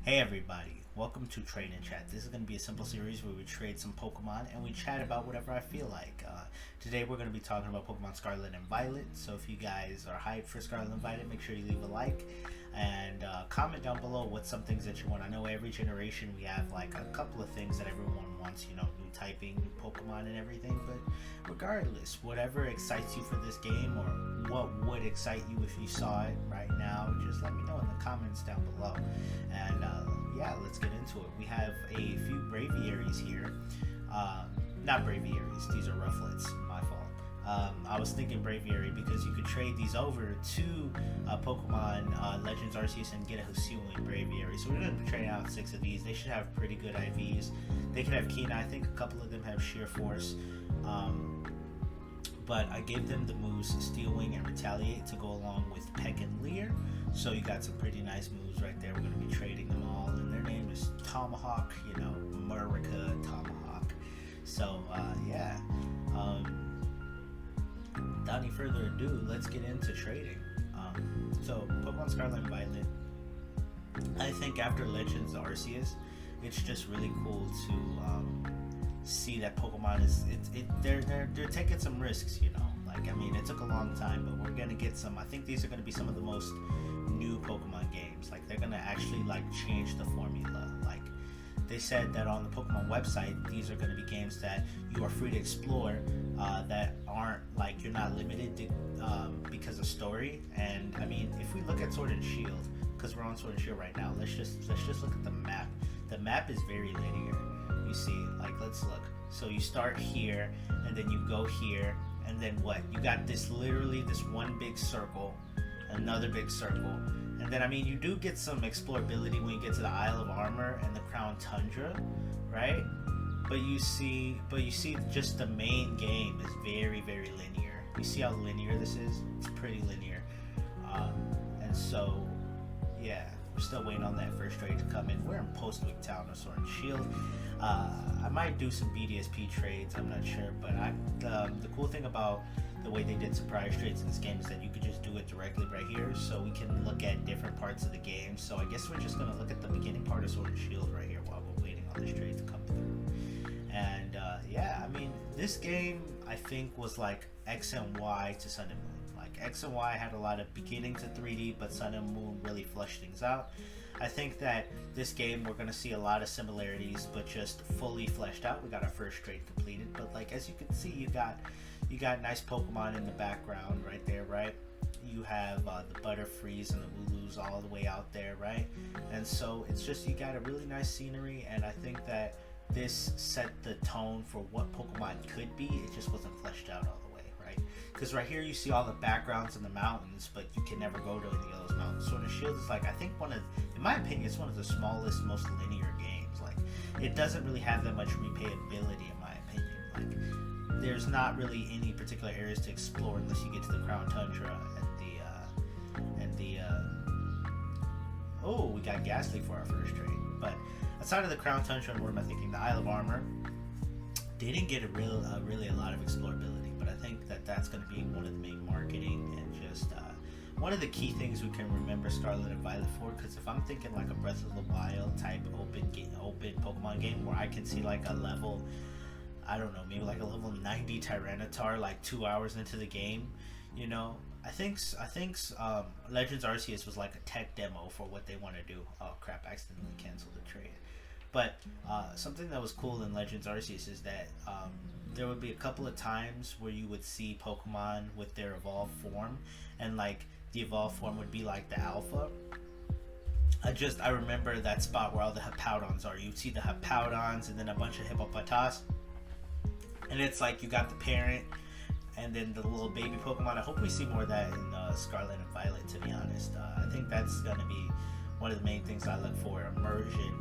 Hey everybody, welcome to Trade and Chat. This is going to be a simple series where we trade some Pokemon and we chat about whatever I feel like. Today we're going to be talking about Pokemon Scarlet and Violet, so if you guys are hyped for Scarlet and Violet, make sure you leave a like and comment down below what's some things that you want. I know every generation we have like a couple of things that everyone wants, new typing, new Pokemon and everything, but regardless, whatever excites you for this game or what would excite you if you saw it right now, just let me know in the comments down below. And yeah, let's get into it. We have a few Braviaries here. Not Braviaries, these are Rufflets, my fault. I was thinking Braviary because you could trade these over to Pokemon Legends Arceus and get a Hisuian Braviary. So we're going to be trading out 6 of these. They should have pretty good IVs. They can have Keen. I think a couple of them have Sheer Force. But I gave them the moves Steel Wing and Retaliate to go along with Peck and Leer. So you got some pretty nice moves right there. We're going to be trading them all. And their name is Tomahawk, Murica Tomahawk. So, yeah. Without any further ado, let's get into trading. So, Pokemon Scarlet and Violet. I think after Legends Arceus, it's just really cool to see that Pokemon is they're taking some risks, Like, I mean, it took a long time, but we're gonna get some. I think these are gonna be some of the most new Pokemon games. Like, they're gonna actually change the formula. Like, they said that on the Pokemon website, these are gonna be games that you are free to explore, that aren't you're not limited to, because of story. And I mean, if we look at Sword and Shield, because we're on Sword and Shield right now, let's just look at the map. The map is very linear. You see, let's look. So you start here, and then you go here, and then what? You got literally this one big circle, another big circle, and then I mean, you do get some explorability when you get to the Isle of Armor and the Crown Tundra, right? But you see just the main game is very, very linear. You see how linear this is? It's pretty linear, and so yeah. We're still waiting on that first trade to come in. We're in Postwick Town of Sword and Shield. I might do some BDSP trades, I'm not sure, but the cool thing about the way they did surprise trades in this game is that you could just do it directly right here, so we can look at different parts of the game. So I guess we're just going to look at the beginning part of Sword and Shield right here while we're waiting on this trade to come through. And yeah, I mean, this game I think was like X and Y to Sun and Moon. X and Y had a lot of beginning to 3D, but Sun and Moon really flushed things out. I think that this game we're going to see a lot of similarities, but just fully fleshed out. We got our first trade completed, but as you can see, you got nice Pokemon in the background right there, right? You have the Butterfrees and the Wooloos all the way out there, right? And so it's just, you got a really nice scenery, and I think that this set the tone for what Pokemon could be. It just wasn't fleshed out all the way, right? Because right here you see all the backgrounds in the mountains, but you can never go to any of those mountains. Sword and Shield is I think in my opinion, it's one of the smallest, most linear games. It doesn't really have that much replayability in my opinion. There's not really any particular areas to explore unless you get to the Crown Tundra and the oh, we got Ghastly for our first trade. But outside of the Crown Tundra, and what am I thinking? The Isle of Armor, they didn't get really a lot of explorability, but I think that that's going to be one of the main marketing and just one of the key things we can remember Scarlet and Violet for. Because if I'm thinking a Breath of the Wild type open Pokemon game where I can see a level, I don't know, maybe a level 90 Tyranitar 2 hours into the game, I think Legends Arceus was a tech demo for what they want to do. Oh crap, I accidentally canceled the trade. But something that was cool in Legends Arceus is that there would be a couple of times where you would see Pokemon with their evolved form, and the evolved form would be the alpha. I remember that spot where all the Hippowdons are. You'd see the Hippowdons and then a bunch of Hippopotas, and it's you got the parent and then the little baby Pokemon. I hope we see more of that in Scarlet and Violet, to be honest. I think that's going to be one of the main things I look for. Immersion.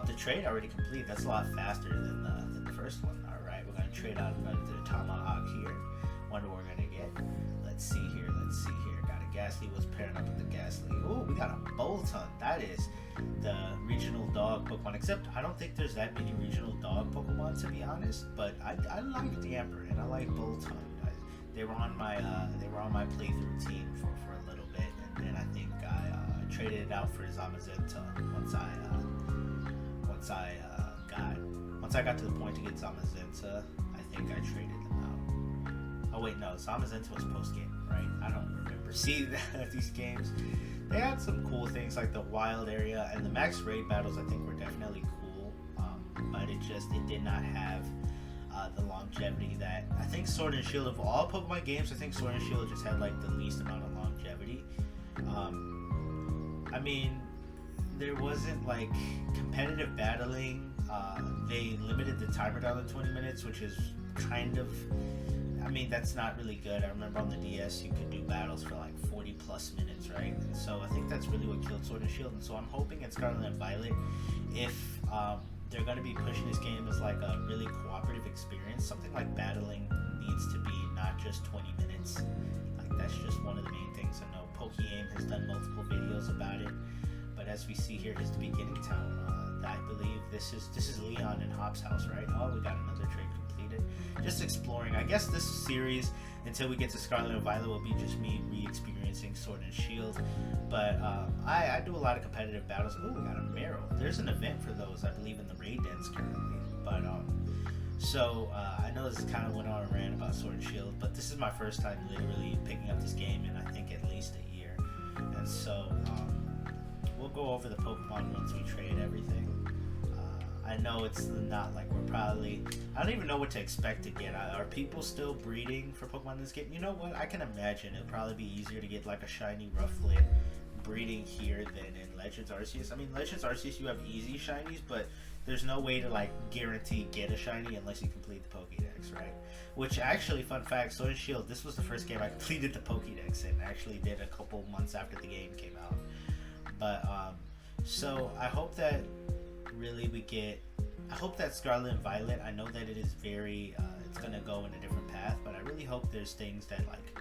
The trade already complete. That's a lot faster than the first one. Alright, we're going to trade out another Tomahawk here. Wonder what we're going to get. Let's see here. Got a Ghastly. Was pairing up with the Ghastly. Oh, we got a Boltund. That is the regional dog Pokemon. Except I don't think there's that many regional dog Pokemon, to be honest. But I like the Emperor and I like Boltund. They were on my playthrough team for a little bit, and then I think I traded it out for Zamazenta once I once I got to the point to get Zamazenta, I think I traded them out. Oh wait, no, Zamazenta was post game, right? I don't remember. See, these games, they had some cool things like the wild area and the max raid battles. I think were definitely cool, but it did not have the longevity that I think Sword and Shield, of all Pokemon games, I think Sword and Shield just had like the least amount of longevity. I mean, there wasn't like competitive battling. They limited the timer down to 20 minutes, which is kind of, I mean, that's not really good. I remember on the DS you could do battles for like 40 plus minutes, right? And so I think that's really what killed Sword and Shield. And so I'm hoping in Scarlet and Violet, if they're going to be pushing this game as like a really cooperative experience, something like battling needs to be not just 20 minutes. Like, that's just one of the main things. I know Pokémon has done multiple videos about it, but as we see here, here's the beginning town. I believe this is Leon and Hop's house, right? Oh, we got another trade completed. Just exploring. I guess this series, until we get to Scarlet and Violet, will be just me re-experiencing Sword and Shield. But I do a lot of competitive battles. Oh, we got a Marrow. There's an event for those, I believe, in the raid dens currently. But I know this kind of went on a rant about Sword and Shield, but this is my first time literally picking up this game in I think at least a year. And so we'll go over the Pokemon once we trade everything. I know it's not like we're probably, I don't even know what to expect to get. Are people still breeding for Pokemon in this game? You know what? I can imagine it'll probably be easier to get like a shiny Rufflet breeding here than in Legends Arceus. I mean, Legends Arceus you have easy shinies, but there's no way to like guarantee get a shiny unless you complete the Pokédex, right? Which actually, fun fact, Sword and Shield, this was the first game I completed the Pokédex and actually did a couple months after the game came out. But so I hope that really I hope that Scarlet and Violet, I know that it is very it's gonna go in a different path, but I really hope there's things that like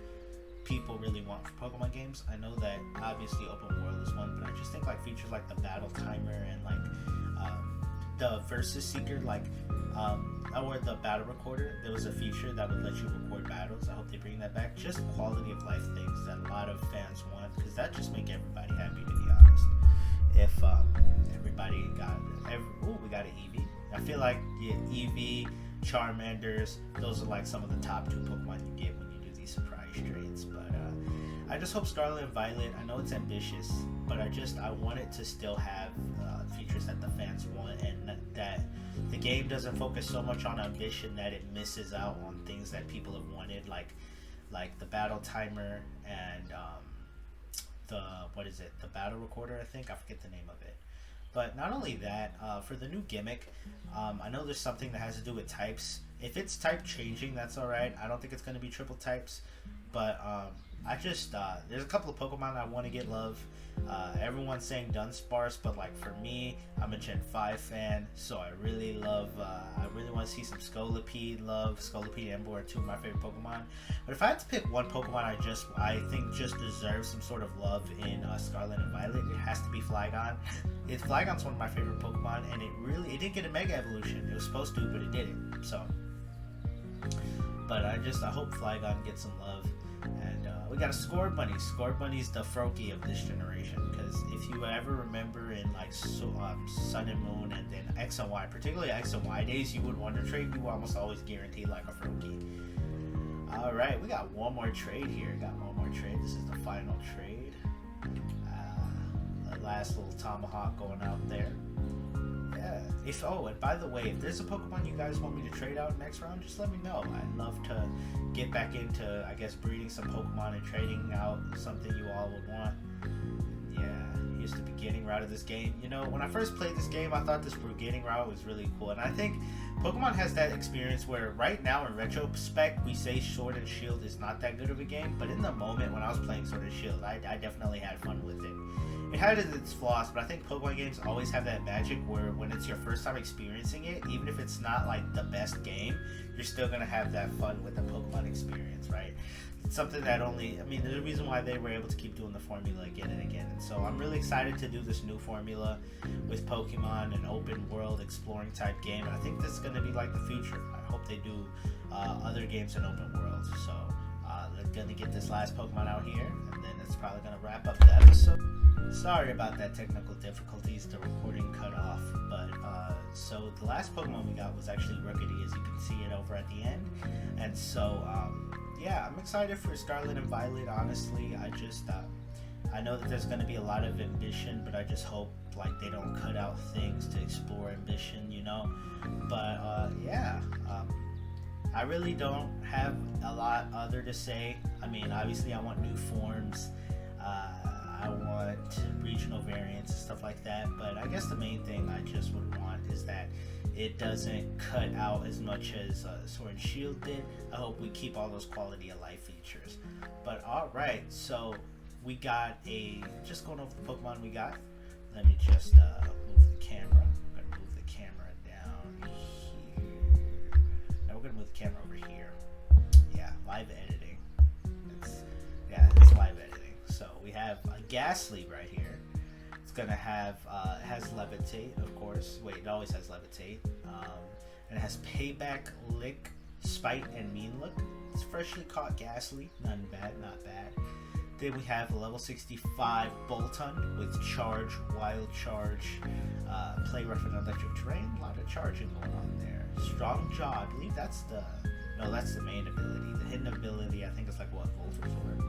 people really want for Pokemon games. I know that obviously open world is one, but I just think like features like the battle timer and like the Versus Seeker, like or the battle recorder, there was a feature that would let you record battles. I hope they bring that back. Just quality of life things that a lot of fans want, because that just make everybody happy, to be honest. If everybody got we got an Eevee. I feel like Eevee, Charmanders, those are like some of the top 2 Pokemon you get when you do these surprise trades. But I just hope Scarlet and Violet, I know it's ambitious, but I want it to still have features that the fans want, and that the game doesn't focus so much on ambition that it misses out on things that people have wanted, like the battle timer and the battle recorder, I think. I forget the name of it. But not only that, for the new gimmick, I know there's something that has to do with types. If it's type changing, that's alright. I don't think it's going to be triple types. But there's a couple of Pokemon I want to get love. Everyone's saying Dunsparce, but like for me, I'm a Gen 5 fan, so I really want to see some Scolipede love. Scolipede and Emboar are 2 of my favorite Pokemon. But if I had to pick one Pokemon I think just deserves some sort of love in Scarlet and Violet, it has to be Flygon. Flygon's one of my favorite Pokemon, and it didn't get a Mega Evolution. It was supposed to, but it didn't. So, but I hope Flygon gets some love. And we got a Scored Bunny. Scored Bunny's the Froakie of this generation, because if you ever remember in like Sun and Moon and then X and Y, particularly X and Y days, you would Wonder Trade, you almost always guaranteed like a Froakie. Alright, we got one more trade here. This is the final trade. The last little tomahawk going out there. Yeah. And by the way, if there's a Pokemon you guys want me to trade out next round, just let me know. I'd love to get back into, I guess, breeding some Pokemon and trading out something you all would want. Yeah, here's the beginning route of this game. You know, when I first played this game, I thought this beginning route was really cool. And I think Pokemon has that experience where right now in retrospect, we say Sword and Shield is not that good of a game. But in the moment when I was playing Sword and Shield, I definitely had fun with it. It had its flaws, but I think Pokemon games always have that magic where when it's your first time experiencing it, even if it's not like the best game, you're still going to have that fun with the Pokemon experience, right? It's something that there's a reason why they were able to keep doing the formula again and again. And so I'm really excited to do this new formula with Pokemon, an open world exploring type game. And I think this is going to be like the future. I hope they do other games in open worlds. So they're going to get this last Pokemon out here, and then it's probably going to wrap up the episode. Sorry about that technical difficulties, the recording cut off, but so So the last Pokemon we got was actually Rookity, as you can see it over at the end. And so, yeah, I'm excited for Scarlet and Violet. Honestly, I know that there's going to be a lot of ambition, but I just hope like they don't cut out things to explore ambition, you know. But yeah, I really don't have a lot other to say. I mean, obviously, I want new forms. I want regional variants and stuff like that. But I guess the main thing I just would want is that it doesn't cut out as much as Sword and Shield did. I hope we keep all those quality of life features. But alright, so we got just going over the Pokemon we got. Let me just move the camera. I'm going to move the camera down here. Now we're going to move the camera over here. Yeah, live editing. It's live editing. So we have a Ghastly right here. It's gonna have it has Levitate, of course. Wait, it always has Levitate. And it has Payback, Lick, Spite, and Mean Look. It's freshly caught Ghastly. Not bad. Then we have a level 65 Bolton with Charge, Wild Charge, Play Rough and Electric Terrain. A lot of charging going on there. Strong Jaw. I believe that's the main ability. The hidden ability, I think, is like what Volt Absorb.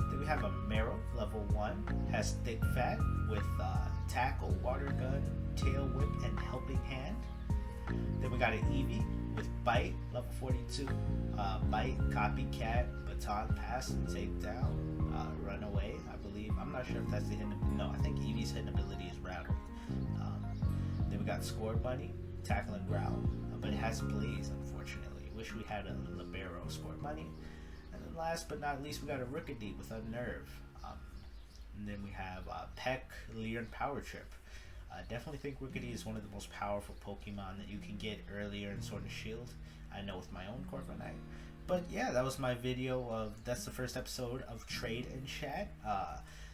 Then we have a Marrow, level 1, has Thick Fat with Tackle, Water Gun, Tail Whip, and Helping Hand. Then we got an Eevee with Bite, level 42, Bite, Copycat, Baton Pass, and Takedown, Runaway, I believe. I'm not sure if that's the hidden. No, I think Eevee's hidden ability is Router. Then we got Score Bunny, Tackle and Growl, but it has Blaze, unfortunately. Wish we had a Libero Score Bunny. And then last but not least, we got a Rookity with Unnerve. And then we have Peck, Leer, and Power Trip. I definitely think Rookity is one of the most powerful Pokemon that you can get earlier in Sword and Shield. I know with my own Corviknight. But yeah, that was my video that's the first episode of Trade and Chat.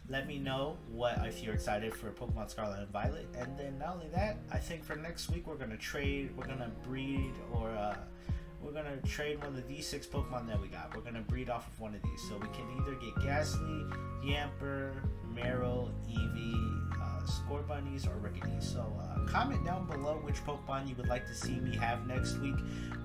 Let me know if you're excited for Pokemon Scarlet and Violet. And then not only that, I think for next week we're gonna trade, we're gonna breed, or we're gonna trade one of these 6 Pokemon that we got. We're gonna breed off of one of these, so we can either get Ghastly, Yamper, Marrow, Eevee, Score Bunnies, or Rookity. So comment down below which Pokemon you would like to see me have next week.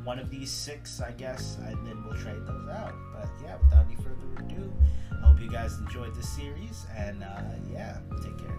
One of these 6, I guess, and then we'll trade those out. But yeah, without any further ado, I hope you guys enjoyed this series, and yeah, take care.